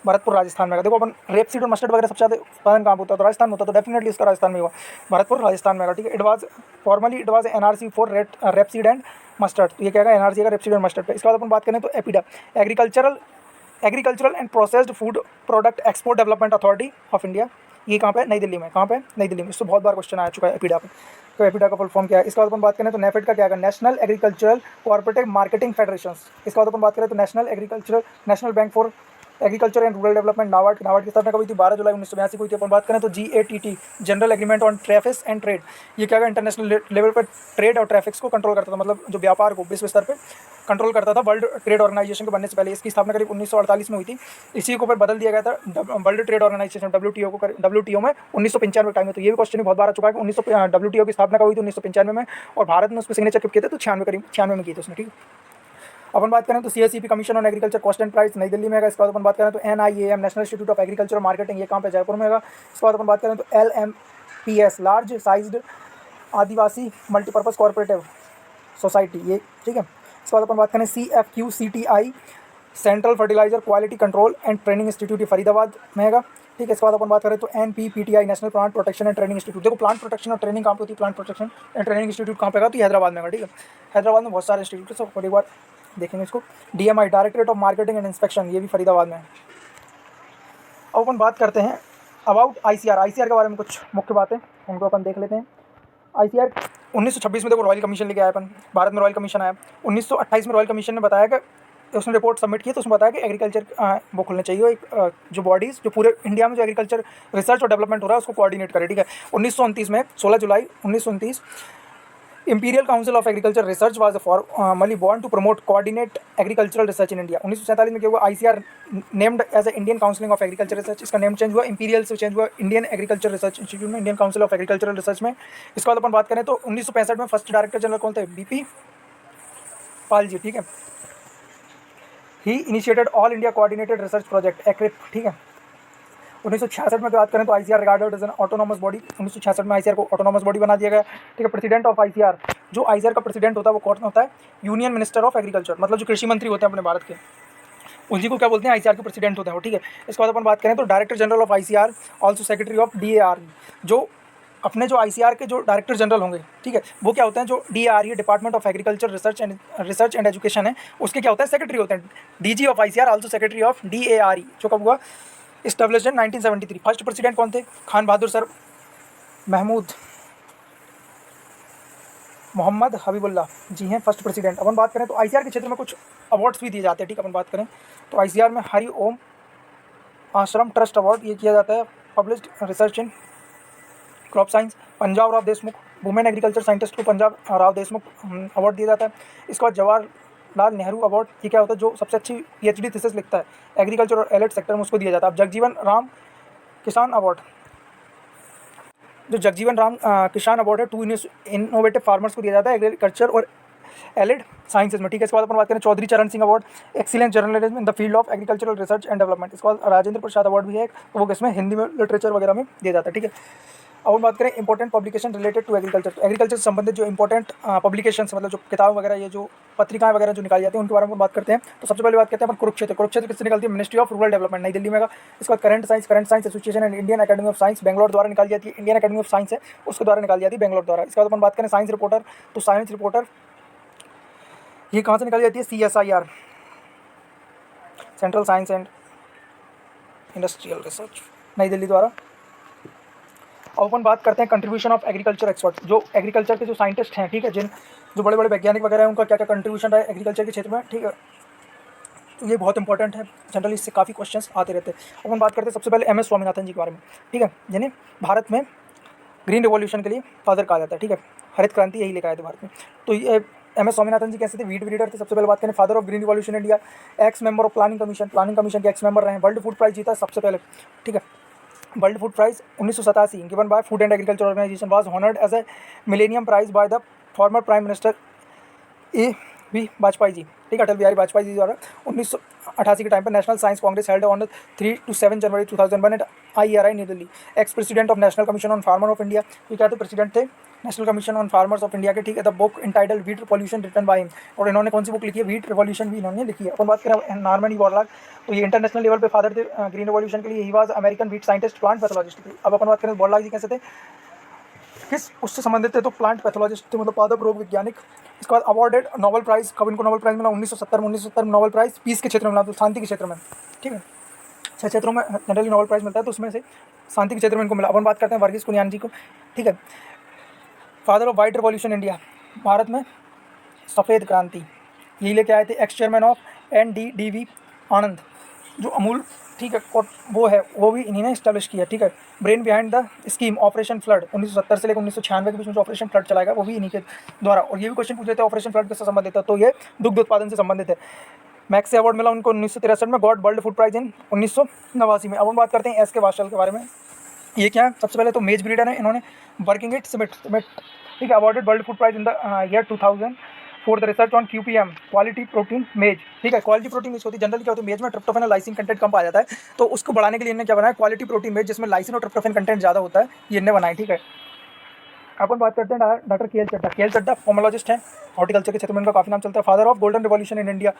भरतपुर राजस्थान में। देखो अपन रेपसीड और मस्टर्ड वगैरह सबसे ज़्यादा उत्पादन कहाँ होता है, तो राजस्थान में होता है, तो डेफिनेटली इसका राजस्थान में हुआ, भरतपुर राजस्थान में, ठीक है। It was NRC for rapeseed and mustard, तो ये क्या है, NRC का रेपसीड एंड मस्टर्ड पे। इसके बाद अपन बात करें तो APEDA agricultural and processed food product export development authority of India, ये कहाँ पे, नई दिल्ली में। कहाँ पे, नई दिल्ली में। इससे बहुत बार क्वेश्चन आ चुका है एपीडा पे, तो एपीडा का फुल फॉर्म क्या है। इसके बाद अपन बात करें तो नेफेड का क्या है, national agricultural cooperative marketing federation. इसके बाद अपन बात करें तो national bank for agriculture and rural development NABARD की स्थापना कब हुई थी? 12 जुलाई 1982 को हुई थी। अपन बात करें तो GATT general agreement on traffics and trade, ये क्या है, इंटरनेशनल लेवल पर ट्रेड और ट्रैफिक्स को कंट्रोल करता था, मतलब जो व्यापार को विश्व स्तर पर कंट्रोल करता था। वर्ल्ड ट्रेड ऑर्गेनाइजेशन के बनने से पहले इसकी स्थापना करीब 1948 में हुई थी। इसी को ऊपर बदल दिया गया था वर्ल्ड ट्रेड ऑर्गेनाइजेशन WTO में 1995 टाइम में। तो ये भी क्वेश्चन बहुत बार आ चुका है कि WTO की स्थापना कब हुई थी? 1995 में, और भारत ने उस पर सिग्नेचर कब किए थे? तो 96 में किए थे उसने, ठीक है। अपन बात करें तो CSEP commission on agriculture cost and price नई दिल्ली में है। इसके बाद अपन बात करें तो NIAM national institute of agriculture marketing, ये कहाँ पे? जयपुर में है। इसके बाद अपन बात करें तो LMPS large sized Adivasi multipurpose cooperative society, ये ठीक है। इसके बाद अपन बात करें CFQCTI central fertiliser quality control and training institute, ये फरीदाबाद में है, ठीक है। इसके बाद अपन बात करें तो NPPTI national plant protection and training institute, देखो प्लांट प्रोटेक्शन और ट्रेनिंग कहाँ पे होती है? Plant protection and training institute कहाँ पे है? तो हैदराबाद में है, ठीक है। हैदराबाद में बहुत सारे इंस्टीट्यूट है, सब एक बार देखेंगे इसको। DMI directorate of marketing and inspection, ये भी फरीदाबाद में है। अब अपन बात करते हैं अबाउट ICR के बारे में कुछ मुख्य बातें, उनको अपन देख लेते हैं। ICR 1926 में देखो रॉयल कमीशन लेके आया अपन, भारत में रॉयल कमीशन आया। 1928 में रॉयल कमीशन ने बताया कि उसने रिपोर्ट सबमिट की, तो उसने बताया कि एग्रीकल्चर वो खुलने चाहिए, एक जो बॉडीज़ जो पूरे इंडिया में जो एग्रीकल्चर रिसर्च और डेवलपमेंट हो रहा है उसको कोऑर्डिनेट करे, ठीक है। 1929 में 16 जुलाई 1929 imperial council of agriculture research was formally born to promote coordinate agricultural research in India. 1947 में क्या हुआ? ICR named as a Indian counselling of agriculture research, इसका नेम चेंज हुआ, इंपीरियल से चेंज हुआ इंडियन एग्रीकल्चर रिसर्च इंस्टीट्यूट में, Indian council of agricultural research में। इसके बाद अपन बात करें तो 1965 में फर्स्ट डायरेक्टर जनरल कौन थे? BP पाल जी, ठीक है। He initiated all India coordinated research project एक्रिप, ठीक है। 1966 में बात करें तो ICR regarded as an autonomous body, 1966 में ICR को ऑटोनॉमस बॉडी बना दिया गया, ठीक है। प्रेसिडेंट ऑफ ICR, जो ICR का प्रेसिडेंट होता है वो कौन होता है? यूनियन मिनिस्टर ऑफ एग्रीकल्चर, मतलब जो कृषि मंत्री होते हैं अपने भारत के, उसी को क्या बोलते हैं? ICR के प्रेसिडेंट होते हैं, ठीक है। इसके बाद अपन बात करें तो director general of ICR also secretary of DAR, जो अपने जो ICR के जो डायरेक्टर जनरल होंगे, ठीक है, वो क्या होते हैं? जो DARE department of agriculture research and education है, उसके क्या होता है? सेक्रेटरी होते हैं। DG of ICR also secretary of DARE, जो कब हुआ? Established in 1973। फर्स्ट प्रेसिडेंट कौन थे? खान बहादुर सर महमूद मोहम्मद हबीबुल्ला जी हैं फर्स्ट प्रेसिडेंट। अपन बात करें तो ICR के क्षेत्र में कुछ अवार्ड्स भी दिए जाते हैं, ठीक है। अपन बात करें तो ICR में हरि ओम आश्रम ट्रस्ट अवार्ड ये किया जाता है, published research in crop science. Punjab Rao Deshmukh women agriculture scientist को पंजाब राव देशमुख अवार्ड दिया जाता है। इसके बाद जवाहरलाल नेहरू अवार्ड, ये क्या होता है? जो सबसे अच्छी PhD थीसिस लिखता है एग्रीकल्चर और एलिड सेक्टर में, उसको दिया जाता है। अब जगजीवन राम किसान अवार्ड, जो जगजीवन राम किसान अवार्ड है 2 इनोवेटिव फार्मर्स को दिया जाता है एग्रीकल्चर और एलिड साइंसेज में, ठीक है। इसके बाद अपन बात करें चौधरी चरण Singh award excellence journalism in the field of agricultural research and development. इसके बाद राजेंद्र प्रसाद अवार्ड भी है, वो किसमें? हिंदी में, लिटरेचर वगैरह में दिया जाता है, ठीक है। अब बात करें important publication related to agriculture, तो एग्रीकल्चर से संबंधित जो इंपॉर्टेंट पब्लिकेशंस, मतलब जो किताब वगैरह, ये जो पत्रिकाएं वगैरह जो निकाली जाती हैं, उनके बारे में बात करते हैं। तो सबसे पहले बात करते हैं अपन कुरुक्षेत्र किससे निकलती है? मिनिस्ट्री ऑफ रूरल डेवलपमेंट, नई दिल्ली में का। इसके बाद current science association and Indian academy of science Bangalore द्वारा निकाली जाती है। इंडियन अकेडमी ऑफ साइंस है, उसके द्वारा निकाली जाती है बेंगलोर द्वारा। इसके बाद अपन बात करें साइंस रिपोर्टर, तो साइंस रिपोर्टर ये कहाँ से निकाली जाती है? CSIR central science and industrial research, नई दिल्ली द्वारा। अब अपन बात करते हैं कंट्रीब्यूशन ऑफ एग्रीकल्चर एक्सपर्ट, जो एग्रीकल्चर के जो साइंटिस्ट हैं, ठीक है, जो बड़े बड़े वैज्ञानिक वगैरह हैं, उनका क्या क्या कंट्रीब्यूशन रहा है एग्रीकल्चर के क्षेत्र में, ठीक है। तो ये बहुत इंपॉर्टेंट है, जनरली इससे काफ़ी क्वेश्चंस आते रहते हैं। अपन बात करते हैं सबसे पहले MS स्वामीनाथन जी के बारे में, ठीक है, जिन्हें भारत में ग्रीन रिवॉल्यूशन के लिए फादर कहा जाता है, ठीक है, हरित क्रांति यही लेकर आए थे भारत में। तो ये MS स्वामीनाथन जी कैसे थे? वीट ब्रीडर थे। सबसे पहले बात करें father of green revolution India, x member of planning commission के एक्स मेंबर रहे हैं। वर्ल्ड फूड प्राइज जीता सबसे पहले, ठीक है। World food prize 1987 given by food and agriculture organisation was honoured as a millennium prize by the former prime minister A.B. Vajpayee ji, ठीक है, अटल बिहारी वाजपेयी जी द्वारा 1988 के टाइम पर। National science congress held on 3 to 7 January 2001 at IRI New Delhi. Ex president of national commission on farmer of India, ये क्या थे? President थे national commission on farmers of India के, ठीक है। The book entitled wheat revolution written by him, और इन्होंने कौन सी बुक लिखी है? व्हीट रिवॉल्यूशन भी इन्होंने लिखी है। अपन बात करें नॉर्मन ई बोरलॉग, तो ये इंटरनेशनल लेवल पे फादर थे ग्रीन रिवॉल्यूशन के लिए। He was American wheat scientist, plant pathologist थे। अब अपन बात करें बोरलॉग जी कैसे थे, किस उससे संबंधित थे? तो प्लांट पैथोलॉजिस्ट थे, मतलब पादप रोग वैज्ञानिक। इसके बाद अवार्डेड नोबेल प्राइज, कब इनको नोबेल प्राइज मिला? 1970 में नोबेल प्राइज पीस के क्षेत्र में मिला, तो शांति के क्षेत्र में, ठीक है। 6 क्षेत्रों में जनरली नोबेल प्राइज मिलता है, तो उसमें से शांति के क्षेत्र में इनको मिला। अपन बात करते हैं वर्गीस कुरियन जी को, ठीक है, father of white revolution India, Bharat में सफ़ेद क्रांति यही लेके आए थे। एक्स चेयरमैन ऑफ NDDV आनंद, जो अमूल, ठीक है, वो है, वो भी इन्हीं ने इस्टेब्लिश किया, ठीक है। Brain behind the scheme operation flood 1970 से लेकर 1996 के बीच में जो ऑपरेशन फ्लड चलाएगा वो भी इन्हीं के द्वारा। और ये भी क्वेश्चन पूछ लेते हैं ऑपरेशन फ्लड किससे संबंधित है, तो ये दुग्ध उत्पादन से संबंधित है। मैक्स से अवार्ड मिला उनको 1963 में, got world food prize in 1989 में। अब हम बात करते हैं एस के वार्शल के बारे में। ये क्या है, सबसे पहले तो मेज ब्रीडर है, इन्होंने वर्किंग इट सिमिट, ठीक है, awarded world food prize in the year 2000 for the research on QPM quality protein maize, ठीक है। क्वालिटी प्रोटीन मेज होती है, जनरली क्या होती है, मेज में ट्रिप्टोफैन और लाइसिन कंटेंट कम पाया जाता है, तो उसको बढ़ाने के लिए इन्होंने क्या बनाया, क्वालिटी प्रोटीन मेज, जिसमें लाइसिन और ट्रिप्टोफैन कंटेंट ज़्यादा होता है, ये इन्होंने बनाई, ठीक है। अपन बात करते हैं doctor KL Chadha. KL Chadha pomologist हैं, हॉर्टिकल्चर के क्षेत्र में इनका काफ़ी नाम चलता है, father of golden revolution in India.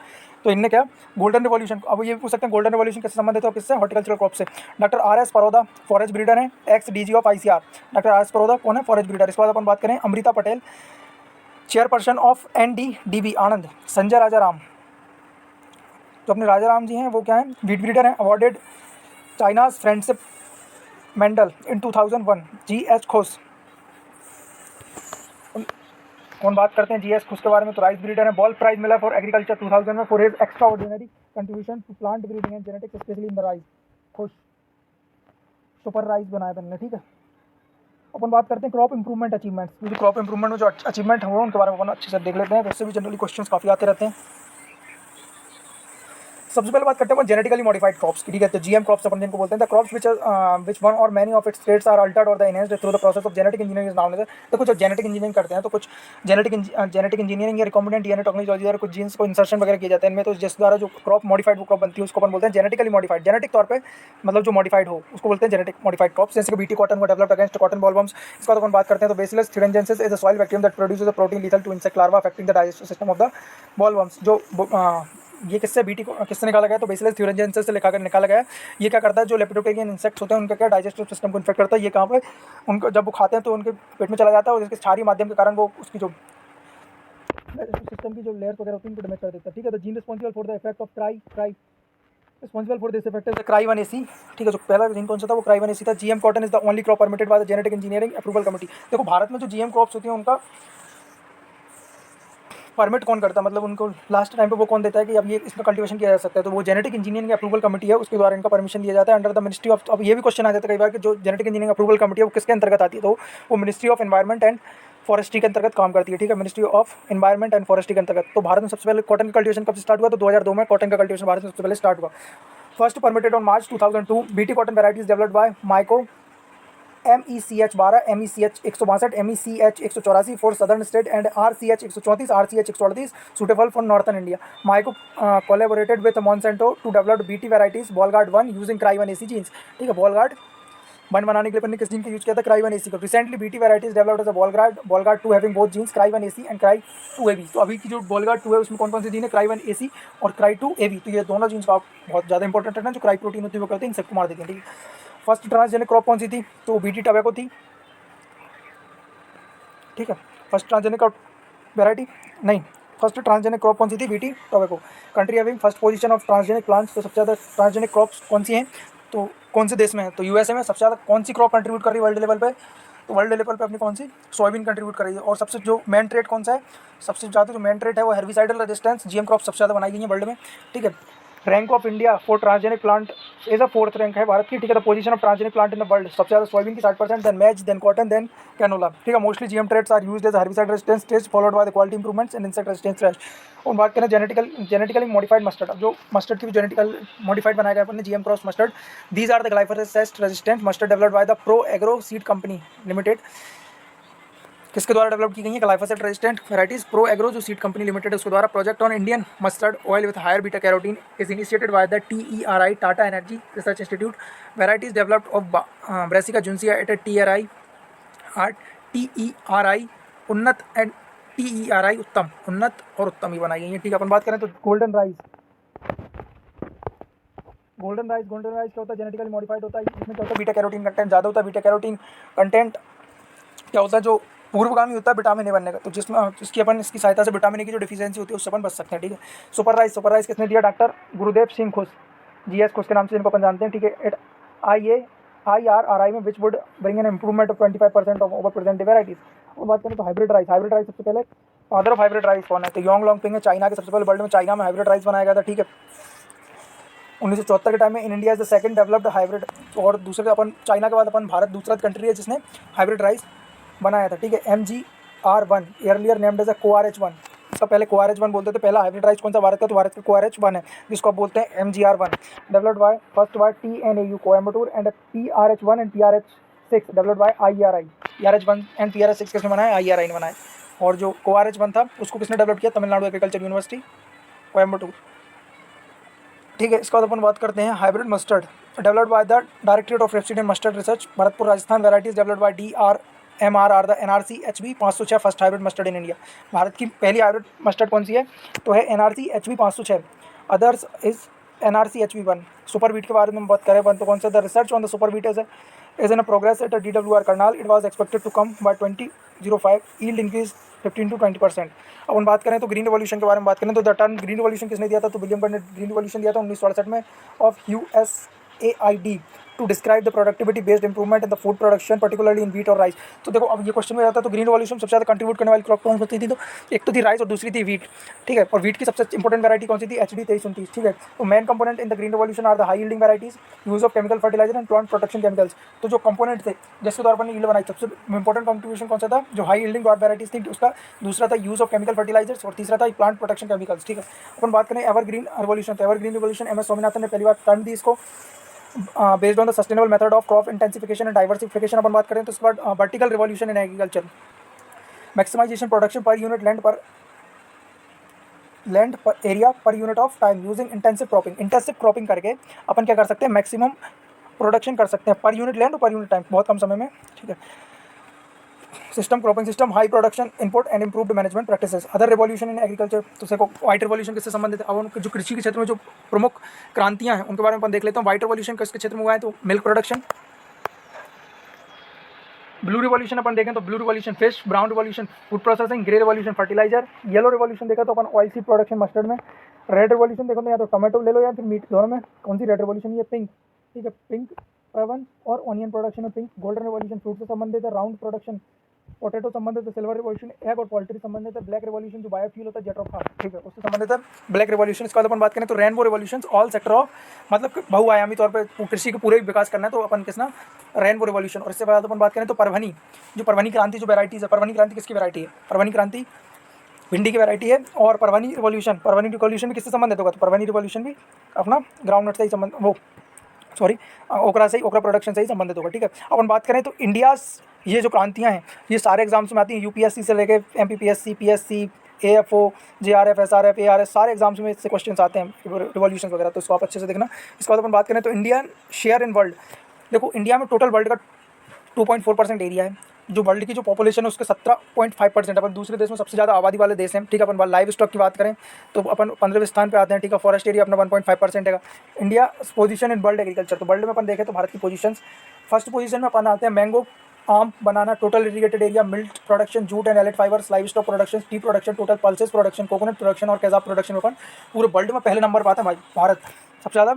तो इनने क्या, गोल्डन रिवॉल्यूशन, अब ये पूछ सकते हैं गोल्डन रिवॉल्यूशन किससे संबंधित है, किससे, हॉर्टिकल्चरल क्रॉप से। Doctor RS Paroda forest breeder हैं, ex DG of ICR। Doctor RS Paroda कौन है, फॉरेस्ट ब्रीडर। इसके बाद अपन बात करें Amrita Patel, chairperson of NDDB Anand. Sanjay Raja Ram, जो अपने राजा राम जी हैं वो क्या है, वीट ब्रीडर हैं, awarded China's friendship medal in 2001। GH खोस, कौन बात करते हैं GS खोस के बारे में, तो राइस ब्रीडर है, बॉल प्राइज मिला फॉर एग्रीकल्चर 2000 में for his extraordinary contribution to plant breeding and genetics specially in the rice. Khush super rice बनाया था इन्होंने, ठीक है। अपन बात करते हैं क्रॉप इंप्रूवमेंट अचीवमेंट्स। जो क्रॉप इंप्रूवमेंट में जो अचीवमेंट हुआ उनके बारे में अपन अच्छे से देख लेते हैं, वैसे भी जनरली क्वेश्चंस काफ़ी आते रहते हैं। सबसे पहले बात करते हैं जेनेटिकली मॉडिफाइड क्रॉप्स की, ठीक है। तो GM क्रॉप्स अपन जिनको बोलते हैं, the crops which one or many of its traits are altered or the enhanced through the process of genetic engineering is known as. तो कुछ जेनेटिक इंजीनियरिंग करते हैं, तो कुछ जेनेटिक इंजीनियरिंग या रिकॉम्बिनेंट DNA टेक्नोलॉजी और कुछ जीन्स को इंसर्शन वगैरह किए जाते हैं इनमें, तो जिस द्वारा जो क्रॉप मॉडिफाइड वो क्रॉप बनती है उसको अपन बोलते हैं जेनेटिकली मॉडिफाइड। जेनेटिक तौर पर मतलब जो मॉडिफाइड हो उसको बोलते हैं जेनेटिक मॉडिफाइड क्रॉप्स। जैसे कि BT कॉटन को डेवलप्ड अगेंस्ट कॉटन बॉलवर्म्स। इसका तो अपन बात करते हैं, तो bacillus thuringiensis is a soil bacterium that produces a protein lethal to insect larva affecting the digestive system of the bollworms. जो ये किससे BT को किससे निकाला गया, तो बेसिलस thuringiensis से निकाला गया। ये क्या करता है, जो लेपिडोप्टेरियन इंसेक्ट्स होते हैं उनका क्या डाइजेस्टिव सिस्टम को इन्फेक्ट करता है। ये कहाँ पे, उनको जब वो खाते हैं तो उनके पेट में चला जाता है और इसके क्षारीय माध्यम के कारण वो उसकी जो सिस्टम की जो लेयर्स वगैरह होती है उनको डैमेज कर देता है, ठीक है। तो gene responsible for the effect of responsible for this effect is the क्राई1AC, ठीक है। जो पहला जीन कौन सा था, वो क्राई1AC था। GM cotton is the only crop permitted by the genetic engineering approval committee. देखो भारत में जो GM क्रॉप्स होती हैं उनका परमिट कौन करता है, मतलब उनको लास्ट टाइम पे वो कौन देता है कि अब ये इसमें कल्टीवेशन किया जा सकता है, तो वो जेनेटिक इंजीनियरिंग अप्रूवल कमेटी है, उसके द्वारा इनका परमिशन दिया जाता है अंडर द मिनिस्ट्री ऑफ। अब ये भी क्वेश्चन आ जाता है कई बार कि जो जेनेटिक इंजीनियरिंग अप्रूवल कमेटी है वो किसके अंतर्गत आती है, तो वो ministry of environment and forestry के अंतर्गत काम करती है, ठीक है। Ministry of environment and forestry के अंतर्गत। तो भारत में सबसे पहले कॉटन का कल्टीवेशन कब से स्टार्ट हुआ, तो 2002 में कॉटन का कल्टीवेशन भारत में सबसे पहले स्टार्ट हुआ। First permitted on March 2002। BT cotton varieties developed by Mahyco MECH 12, MECH 162, MECH 184 for southern state and RCH 134, RCH 138 suitable for northern India. Mahyco collaborated with Monsanto to develop BT varieties Bollgard 1 using क्राई1AC genes, ठीक है। Bollgard 1 बनाने के लिए अपन ने किस gene का use किया था, क्राई1AC को। Recently BT varieties developed as a Bollgard 2 having both genes क्राई1AC एंड क्राई2AB। तो अभी की जो बॉलगार्ड 2 है उसमें कौन कौन से जीन है, क्राई1AC और क्राई2AB। तो ये दोनों जीन्स का बहुत ज़्यादा इंपॉर्टेंट है, जो क्राई प्रोटीन होती है वो करते हैं इंसेक्ट को मार देते हैं, ठीक है। फर्स्ट ट्रांसजेनिक क्रॉप कौन सी थी, तो BT टबैको थी, ठीक है। फर्स्ट ट्रांसजेनिक वेराइटी नहीं, फर्स्ट ट्रांसजेनिक क्रॉप कौन सी थी, BT tobacco. Country having first position of transgenic plants. तो सबसे ज़्यादा ट्रांसजेनिक क्रॉप्स कौन सी हैं, तो कौन से देश में है, तो USA में। सबसे ज़्यादा कौन सी क्रॉप कंट्रीब्यूट कर रही है वर्ल्ड लेवल पे, तो वर्ल्ड लेवल पे अपनी कौन सी, सोयाबीन कंट्रीब्यूट कर रही है। और सबसे जो मेन ट्रेड कौन सा है, सबसे ज़्यादा जो मेन ट्रेड है वो हेर्बिसाइडल रेजिस्टेंस। GM क्रॉप सबसे ज़्यादा बनाई गई है वर्ल्ड में, ठीक है। Rank of India for transgenic plant is a 4th rank है भारत की, ठीक है। The position of transgenic plant in the world, सबसे ज़्यादा सोयाबीन की 60%, then maize, then cotton, then canola, ठीक है। Mostly GM traits are used as herbicide resistance traits followed by the quality improvements and insect resistance traits. और बात करें genetically modified mustard. अब जो मस्टर्ड की भी जेनेटिकल मॉडिफाइड बनाया गया अपन ने, GM cross mustard. These are the glyphosate resistant mustard developed by the pro agro seed company limited. किसके द्वारा डेवलप की गई है, glyphosate resistant varieties pro agro जो सीड कंपनी लिमिटेड है उसके द्वारा। Project on Indian mustard oil with higher beta carotene is initiated by the TERI Tata energy research institute. Varieties developed of brassica juncea at TERI Unnat and TERI Uttam, उन्नत और उत्तम ही बनाई गई है, ठीक है। अपन बात करें तो गोल्डन राइस क्या होता है, जेनेटिकली मॉडिफाइड होता है। इसमें क्या होता है, बीटा कैरोटीन कंटेंट ज़्यादा होता है। बीटा कैरोटीन कंटेंट क्या होता है, जो पूर्वगामी होता है विटामिन ए बनने का, तो इसकी सहायता से विटामिन ए की जो डिफिशियंसी होती है उससे अपन बच सकते हैं, ठीक है। सुपर राइस किसने दिया, डॉक्टर गुरुदेव सिंह खुश, GS खुश के नाम से इनको अपन जानते हैं, ठीक है। एट IRRI में which would bring an improvement of 25% of over presented varieties. और बात करें तो हाइब्रिड राइस सबसे पहले फादर ऑफ हाइब्रिड राइस कौन है, तो योंग लॉन्गपिंग है, चाइना के सबसे पहले वर्ल्ड में चाइना में हाइब्रिड राइस बनाया गया था, ठीक है। 1974 के टाइम में in India is the second developed hybrid, और दूसरे अपन चाइना के बाद अपन भारत दूसरा कंट्री है जिसने हाइब्रिड राइस बनाया था, ठीक है। MGR1 earlier named as CoRH1, इसका पहले CoRH1 बोलते थे। पहला हाइब्रिड राइस कौन सा भारत का, तो भारत का CoRH1 है, जिसको आप बोलते हैं MGR1। Developed by first by TNAU Coimbatore and PRH1 and PRH6 developed by IRI। PRH1 and PRH6 किसने बनाया, IRI ने बनाया। और जो CoRH1 था उसको किसने डेवलप किया, तमिलनाडु एग्रीकल्चर यूनिवर्सिटी कोयम्बटूर, ठीक है। इसके बाद अपन बात करते हैं hybrid mustard, developed by the directorate of rapeseed and mustard research, Bharatpur Rajasthan. Varieties developed by DRMRR the NRC HB 506 first hybrid mustard in India. Bharat की पहली हाइब्रिड मस्टर्ड कौन सी है, तो है NRC HB 506। Others is NRC HB1। Super wheat के बारे में बात करें तो कौन सा, the research on the super wheat is in a progress at a DWR Karnal. It was expected to come by 2005. Yield increase 15 to 20%। अब हम बात करें तो ग्रीन रिवॉल्यूशन के बारे में बात करें तो द टर्म ग्रीन रिवॉल्यूशन किसने दिया था, तो विलियम बर्ड ने ग्रीन रिवॉल्यूशन दिया था 1968 में of USAID to describe the productivity based improvement in the food production particularly in wheat और राइस। तो देखो अब ये क्वेश्चन में आता है तो ग्रीन रिवॉल्यूशन सबसे ज़्यादा कंट्रीब्यूट करने वाली क्रॉप कौन सी थी, तो एक तो थी राइस और दूसरी थी व्हीट, ठीक है। और व्हीट की सबसे इंपॉर्टेंट वैरायटी कौन सी थी, HD 2329, ठीक है। तो main component in the green revolution are the high yielding varieties, use of chemical fertiliser and plant protection chemicals. तो जो कंपोनेंट थे जिसके तौर पर यील्ड बनाई, सबसे इंपॉर्टेंट कंट्रीब्यूशन कौन सा था, जो हाई यील्डिंग वैराइटीज थी उसका, दूसरा था यूज ऑफ केमिकल फर्टिलाइजर्स और तीसरा था प्लांट प्रोटेक्शन केमिकल्स, ठीक है। अपन बात करें एवरग्रीन रिवॉल्यूशन, तो एवरग्रीन रिवॉल्यूशन MS स्वामीनाथन ने पहली बार टर्म दी इसको, based on the sustainable method of crop intensification and diversification. अपन बात करें तो उसके बाद vertical revolution in agriculture, maximisation production per unit land per area per unit of time using intensive cropping. Intensive cropping करके अपन क्या कर सकते हैं, मैक्सिमम प्रोडक्शन कर सकते हैं पर यूनिट लैंड और पर यूनिट टाइम, बहुत कम समय में, ठीक है। System cropping system, high production input and improved management practices. Other revolution in agriculture, तो देखो व्हाइट रिवॉल्यूशन किससे संबंधित है, अब उनके जो कृषि के क्षेत्र में जो प्रमुख क्रांतियां हैं उनके बारे में अपन देख लेते हैं। व्हाइट रिवॉल्यूशन किसके क्षेत्र में हुआ है, तो मिल्क प्रोडक्शन। ब्लू रिवॉल्यूशन अपन देखें तो blue revolution fish, brown revolution food processing, grey revolution fertiliser, yellow revolution देखा तो अपन ऑयल सीड प्रोडक्शन मस्टर्ड में। रेड रिवॉल्यूशन देखो तो या तो टोमेटो ले लो या फिर मीट, दोनों में कौन सी रेड रिवॉल्यूशन, ये पिंक, ठीक है। पिंक पवन और ऑनियन प्रोडक्शन में पिंक। गोल्डन रिवॉल्यूशन फ्रूट से संबंधित है। राउंड प्रोडक्शन पोटैटो संबंधित है। सिल्वर रिवॉल्यूशन एग और पोल्ट्री संबंधित है। ब्लैक रिवॉल्यूशन जो बायोफ्यूल होता है जेट ऑफ कार, ठीक है, उससे संबंधित है ब्लैक रिवॉल्यूशन। इसके बाद अपन बात करें तो rainbow revolution, all sector of, मतलब बहुआयामी तौर पर कृषि के पूरे विकास करना है तो अपन किसना, रेनबो रिवॉल्यूशन। और इससे बाद अपन बात करें तो परभनी, जो परभनी क्रांति जो वैराइटीज है, परभनी क्रांति किसकी वैरायटी है, परभनी क्रांति भिंडी की वैरायटी है। और परभनी रिवॉल्यूशन भी किससे संबंधित होगा, तो परभनी रिवॉल्यूशन भी अपना ग्राउंड नट से ही संबंध, वो सॉरी ओकरा से ही, ओकरा प्रोडक्शन से ही संबंधित होगा, ठीक है। अपन बात करें तो इंडिया, ये जो क्रांतियाँ हैं ये सारे एग्जाम्स में आती हैं, UPSC से लेके MPPSC, PSC, AFO, JRF, SRF, ARS, सारे एग्जाम्स में इससे क्वेश्चन आते हैं रिवॉल्यूशन वगैरह, तो इसको आप अच्छे से देखना। इसके बाद अपन बात करें तो इंडियन शेयर इन वर्ल्ड, देखो इंडिया में टोटल वर्ल्ड का 2.4% एरिया है, जो वर्ल्ड की जो पॉपुलेशन है उसके 17.5%। अपन दूसरे देश में सबसे ज़्यादा आबादी वाले देश हैं, ठीक है। अपन लाइव स्टॉक की बात करें तो अपन 15वें स्थान पे आते हैं, ठीक है। फॉरेस्ट एरिया अपना 1.5% है। India position in world agriculture, तो वर्ल्ड में अपन देखें तो भारत की पोजीशन फर्स्ट पोजीशन में अपन आते हैं। मैंगो, आम, banana, total irrigated area, milk production, jute and allied fibres, livestock production, tea production, total pulses production, coconut production और केजाब प्रोडक्शन में अपन पूरे वर्ल्ड में पहले नंबर पर आता है भारत, सबसे ज़्यादा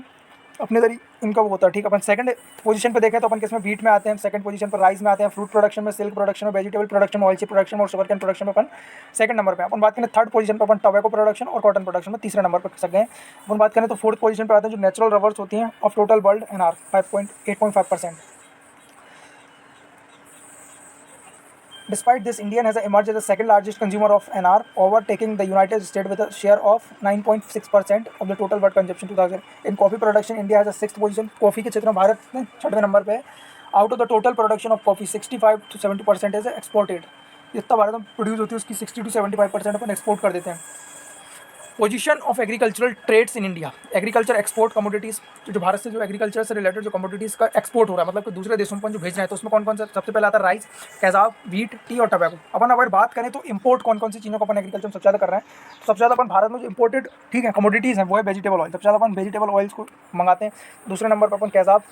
अपने तरी इनका वो होता है, ठीक है। अपन सेकंड पोजीशन पे देखें तो अपन किसमें, व्हीट में आते हैं। सेकंड पोजीशन पर राइस में आते हैं। फ्रूट प्रोडक्शन में, सिल्क प्रोडक्शन में, वेजिटेबल प्रोडक्शन में, ऑयल सीड प्रोडक्शन और शुगरकेन प्रोडक्शन में अपन सेकंड नंबर पे। अपन बात करें थर्ड पोजीशन पर अपन टोबैको प्रोडक्शन और कॉटन प्रोडक्शन में तीसरे नंबर पर सक गए। अपन बात करें तो फोर्थ पोजीशन पर आते हैं जो नेचुरल रबर्स होती हैं of total world NR 8.5%। Despite this, India has emerged as the second largest consumer of NR, overtaking the United States with a share of 9.6% of the total world consumption 2000. In coffee production, India has a sixth position. Coffee के क्षेत्र में भारत में 6वें number पे है। Out of the total production of coffee 65 to 70% is exported. जितना भारत में produce होती है उसकी 60 to 75% अपन एक्सपोर्ट कर देते हैं। Position of agricultural trades in India, agriculture export commodities, जो भारत से जो एग्रीकल्चर से रिलेटेड जो कमोडिटीज़ का एक्सपोर्ट हो रहा है, मतलब कि दूसरे देशों में जो भेज रहे हैं, तो उसमें कौन कौन सा सबसे पहले आता है, राइस, केजाब, व्हीट, टी और टबैको। अपन अगर बात करें तो इंपोर्ट कौन कौन सी चीज़ों को अपन एग्रीकल्चर में सबसे ज़्यादा कर रहे हैं, तो सबसे ज़्यादा अपन भारत में जो इंपोर्टेड, ठीक है, कमोडिटीज़ हैं वो है वेजिटेबल ऑयल। सबसे ज़्यादा अपन वेजिटेबल ऑयल्स को मंगाते हैं। दूसरे नंबर पर अपन केजाब,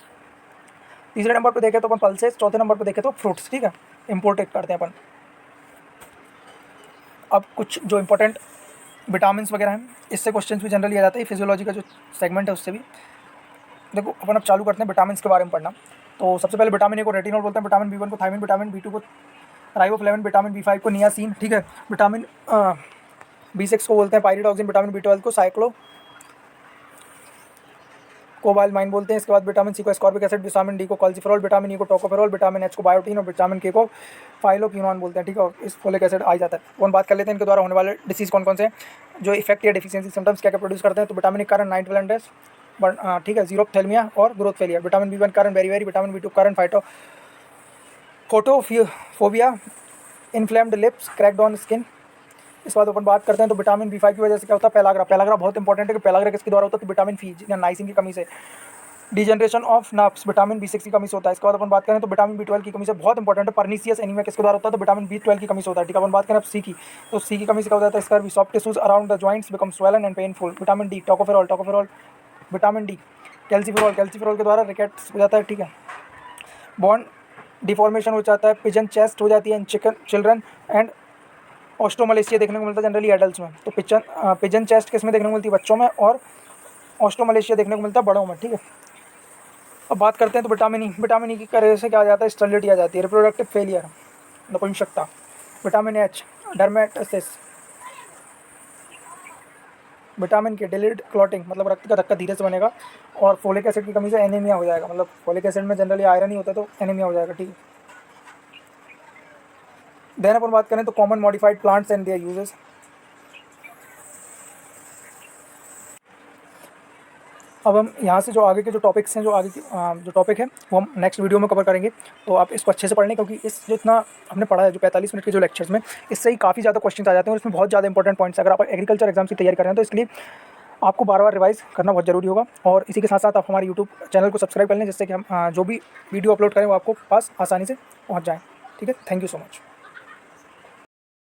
तीसरे नंबर पर देखें तो अपन पल्सेस, चौथे नंबर पर देखें तो फ्रूट्स, ठीक है, इंपोर्टेड करते हैं अपन। अब कुछ जो इंपॉर्टेंट विटामिन वगैरह हैं, इससे क्वेश्चंस भी जनरली आ जाते हैं। फिजियोलॉजी का जो सेगमेंट है उससे भी देखो अपन अब चालू करते हैं विटामिन के बारे में पढ़ना। तो सबसे पहले विटामिन A को रेटिनॉल बोलते हैं, विटामिन B1 को थायमिन, विटामिन B2 को राइबोफ्लेविन, विटामिन B5 को नियासिन, ठीक है। विटामिन B6 को बोलते हैं पायरिडॉक्सिन, विटामिन B12 को कोबालमाइन बोलते हैं। इसके बाद विटामिन सी को एस्कॉर्बिक एसिड, विटामिन डी को कॉल्सिफेरॉल, विटामिन ई को टोकोफेरॉल, विटामिन एच को बायोटीन और विटामिन के को फाइलोक्विनोन बोलते हैं, ठीक है। इस फोलिक एसिड आ जाता है। तो हम बात कर लेते हैं इनके द्वारा होने वाले डिसीज़ कौन कौन से हैं, जो इफेक्ट या डिफिशियंसी सिम्टम्स क्या क्या प्रोड्यूस करते हैं। तो विटामिन ई के कारण नाइट ब्लाइंडनेस, ठीक है, जीरोप्थेल्मिया और ग्रोथ फेलियर। विटामिन बी1 कारण बेरी, विटामिन बी2 कारण photophobia, inflamed lips, cracked on skin. इस बात अपन बात करते हैं तो विटामिन बी5 की वजह से क्या होता है, पेलाग्रा। पेलाग्रा बहुत इंपॉर्टेंट है कि पेलाग्रा किसके द्वारा होता है, तो विटामिन फी या नाइसिन की कमी से। Degeneration of nerves, vitamin B6 की कमी से होता है। इसके बाद अपन बात करें तो विटामिन बी12 की कमी से, बहुत इंपॉर्टेंट है, परनीसियस एनीमिया किसके द्वारा होता है, तो विटामिन बी12 की कमी से होता है, ठीक है। अपन बात करें अब सी की, तो सी की कमी से क्या होता है, स्कर soft tissues around the joints become swollen and painful. Vitamin D, tocopherol, vitamin D, calciferol के द्वारा रिकेट्स हो जाता है, ठीक है। बॉन डिफॉर्मेशन हो जाता है, पिजन चेस्ट हो जाती है इन चिल्ड्रन एंड ऑस्ट्रोमलेशिया देखने को मिलता है जनरली एडल्ट्स में। तो पिजन चेस्ट किस में देखने को मिलती है, बच्चों में, और ऑस्ट्रोमलेशिया देखने को मिलता है बड़ों में, ठीक है। अब बात करते हैं तो विटामिन ई की वजह से क्या आ जाता है, स्टेरिलिटी आ जाती है, रिप्रोडक्टिव फेलियर, नपुंसकता। Vitamin H, dermatosis. Vitamin K, delayed clotting, मतलब रक्त का धक्का धीरे से बनेगा। और फोलिक एसिड की कमी से एनीमिया हो जाएगा, मतलब फोलिक एसिड में जनरली आयरन ही होता है तो एनीमिया हो जाएगा, ठीक है। देन अपन बात करें तो common modified plants and there uses. अब हम यहाँ से जो आगे के जो टॉपिक्स हैं, जो टॉपिक है वो हम नेक्स्ट वीडियो में कवर करेंगे। तो आप इसको अच्छे से पढ़ लें, क्योंकि इस जितना हमने पढ़ा है, जो 45 मिनट के जो लेक्चर्स में, इससे ही काफ़ी ज़्यादा क्वेश्चन आ जाते हैं और इसमें बहुत ज़्यादा इंपॉर्टेंट पॉइंट्स। अगर आप एग्रीकल्चर एग्जाम की तैयारी कर रहे हैं तो इसके लिए आपको बार बार रिवाइज करना बहुत ज़रूरी होगा। और इसी के साथ साथ आप हमारे यूट्यूब चैनल को सब्सक्राइब कर लें, जिससे कि हम जो भी वीडियो अपलोड करें वो आपको पास आसानी से पहुँच जाएँ, ठीक है। Thank you so much.